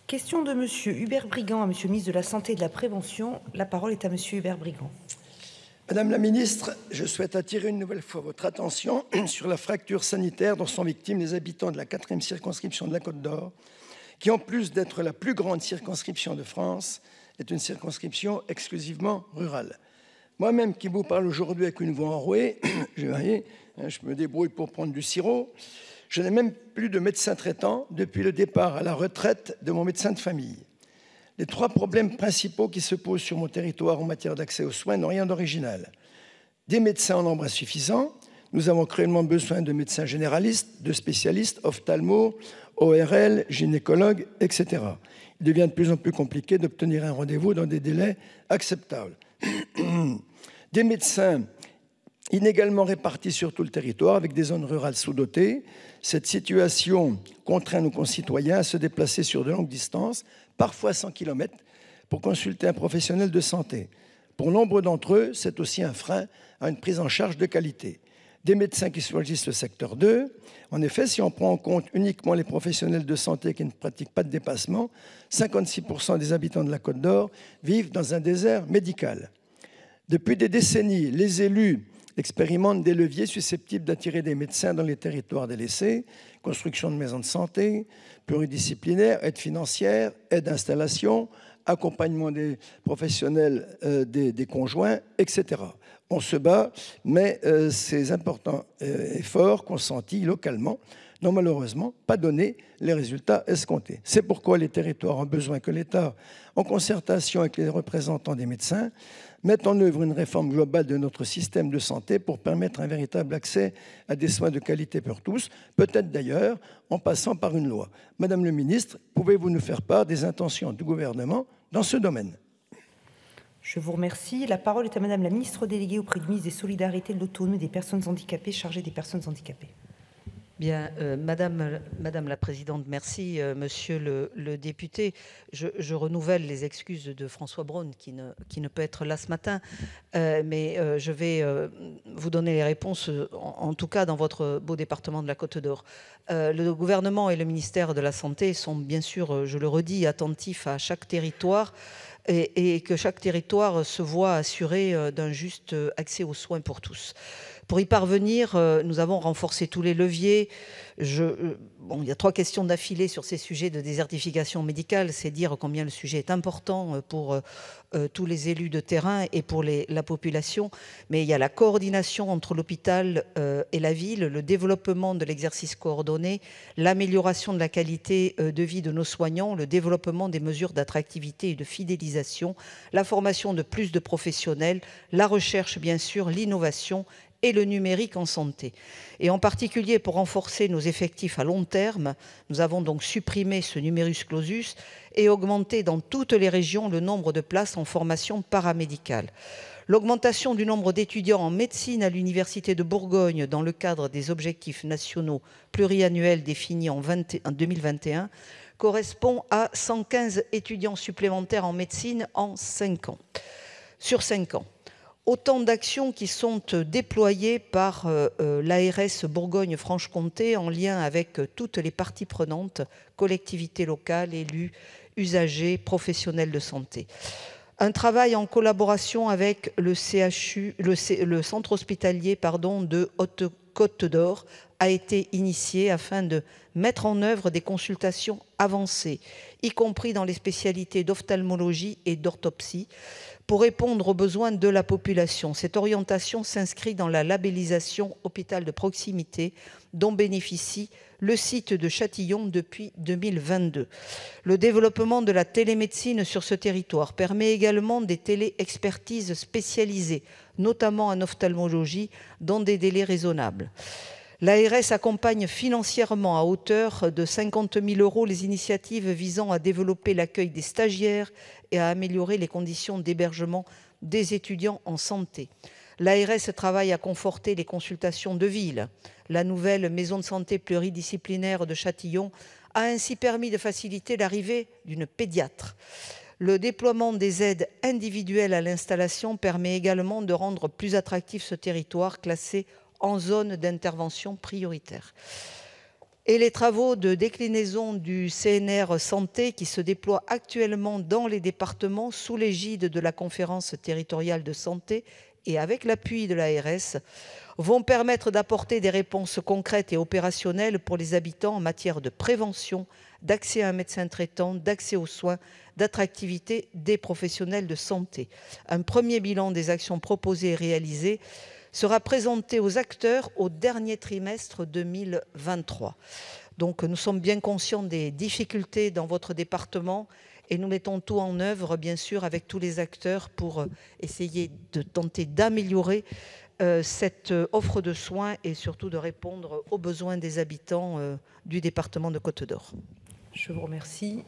Question de Monsieur Hubert Brigand à Monsieur le ministre de la Santé et de la Prévention. La parole est à Monsieur Hubert Brigand. Madame la ministre, je souhaite attirer une nouvelle fois votre attention sur la fracture sanitaire dont sont victimes les habitants de la 4e circonscription de la Côte d'Or, qui, en plus d'être la plus grande circonscription de France, est une circonscription exclusivement rurale. Moi-même qui vous parle aujourd'hui avec une voix enrouée, je me débrouille pour prendre du sirop, je n'ai même plus de médecin traitant depuis le départ à la retraite de mon médecin de famille. Les 3 problèmes principaux qui se posent sur mon territoire en matière d'accès aux soins n'ont rien d'original. Des médecins en nombre insuffisant. Nous avons cruellement besoin de médecins généralistes, de spécialistes, ophtalmo, ORL, gynécologues, etc. Il devient de plus en plus compliqué d'obtenir un rendez-vous dans des délais acceptables. Des médecins inégalement répartis sur tout le territoire, avec des zones rurales sous-dotées. Cette situation contraint nos concitoyens à se déplacer sur de longues distances, parfois 100 km, pour consulter un professionnel de santé. Pour nombre d'entre eux, c'est aussi un frein à une prise en charge de qualité. Des médecins qui choisissent le secteur 2. En effet, si on prend en compte uniquement les professionnels de santé qui ne pratiquent pas de dépassement, 56% des habitants de la Côte d'Or vivent dans un désert médical. Depuis des décennies, les élus expérimentent des leviers susceptibles d'attirer des médecins dans les territoires délaissés, construction de maisons de santé, pluridisciplinaire, aide financière, aide d'installation, accompagnement des professionnels des conjoints, etc. On se bat, mais ces importants efforts consentis localement n'ont malheureusement pas donné les résultats escomptés. C'est pourquoi les territoires ont besoin que l'État, en concertation avec les représentants des médecins, mette en œuvre une réforme globale de notre système de santé pour permettre un véritable accès à des soins de qualité pour tous, peut-être d'ailleurs en passant par une loi. Madame le ministre, pouvez-vous nous faire part des intentions du gouvernement dans ce domaine ? Je vous remercie. La parole est à Madame la ministre déléguée auprès du ministre des Solidarités, de l'Autonomie et des Personnes handicapées, chargée des personnes handicapées. Bien, Madame la Présidente, merci. Monsieur le député, je renouvelle les excuses de François Braun qui ne peut être là ce matin, mais je vais vous donner les réponses, en tout cas dans votre beau département de la Côte d'Or. Le gouvernement et le ministère de la Santé sont bien sûr, je le redis, attentifs à chaque territoire et que chaque territoire se voit assuré d'un juste accès aux soins pour tous. Pour y parvenir, nous avons renforcé tous les leviers. Il y a 3 questions d'affilée sur ces sujets de désertification médicale. C'est dire combien le sujet est important pour tous les élus de terrain et pour la population. Mais il y a la coordination entre l'hôpital et la ville, le développement de l'exercice coordonné, l'amélioration de la qualité de vie de nos soignants, le développement des mesures d'attractivité et de fidélisation, la formation de plus de professionnels, la recherche bien sûr, l'innovation et le numérique en santé. Et en particulier pour renforcer nos effectifs à long terme, nous avons donc supprimé ce numerus clausus et augmenté dans toutes les régions le nombre de places en formation paramédicale. L'augmentation du nombre d'étudiants en médecine à l'Université de Bourgogne dans le cadre des objectifs nationaux pluriannuels définis en 2021 correspond à 115 étudiants supplémentaires en médecine en 5 ans. Sur 5 ans. Autant d'actions qui sont déployées par l'ARS Bourgogne-Franche-Comté en lien avec toutes les parties prenantes, collectivités locales, élus, usagers, professionnels de santé. Un travail en collaboration avec le CHU, le centre hospitalier de Haute-Côte d'Or a été initié afin de mettre en œuvre des consultations avancées, y compris dans les spécialités d'ophtalmologie et d'orthopsie, pour répondre aux besoins de la population. Cette orientation s'inscrit dans la labellisation hôpital de proximité dont bénéficie le site de Châtillon depuis 2022. Le développement de la télémédecine sur ce territoire permet également des télé-expertises spécialisées, notamment en ophtalmologie, dans des délais raisonnables. L'ARS accompagne financièrement à hauteur de 50 000 € les initiatives visant à développer l'accueil des stagiaires et à améliorer les conditions d'hébergement des étudiants en santé. L'ARS travaille à conforter les consultations de ville. La nouvelle maison de santé pluridisciplinaire de Châtillon a ainsi permis de faciliter l'arrivée d'une pédiatre. Le déploiement des aides individuelles à l'installation permet également de rendre plus attractif ce territoire classé en zone d'intervention prioritaire. et les travaux de déclinaison du CNR Santé qui se déploient actuellement dans les départements sous l'égide de la conférence territoriale de santé et avec l'appui de l'ARS vont permettre d'apporter des réponses concrètes et opérationnelles pour les habitants en matière de prévention, d'accès à un médecin traitant, d'accès aux soins, d'attractivité des professionnels de santé. Un premier bilan des actions proposées et réalisées sera présenté aux acteurs au dernier trimestre 2023. Donc nous sommes bien conscients des difficultés dans votre département et nous mettons tout en œuvre, bien sûr, avec tous les acteurs pour essayer de tenter d'améliorer cette offre de soins et surtout de répondre aux besoins des habitants du département de Côte-d'Or. Je vous remercie.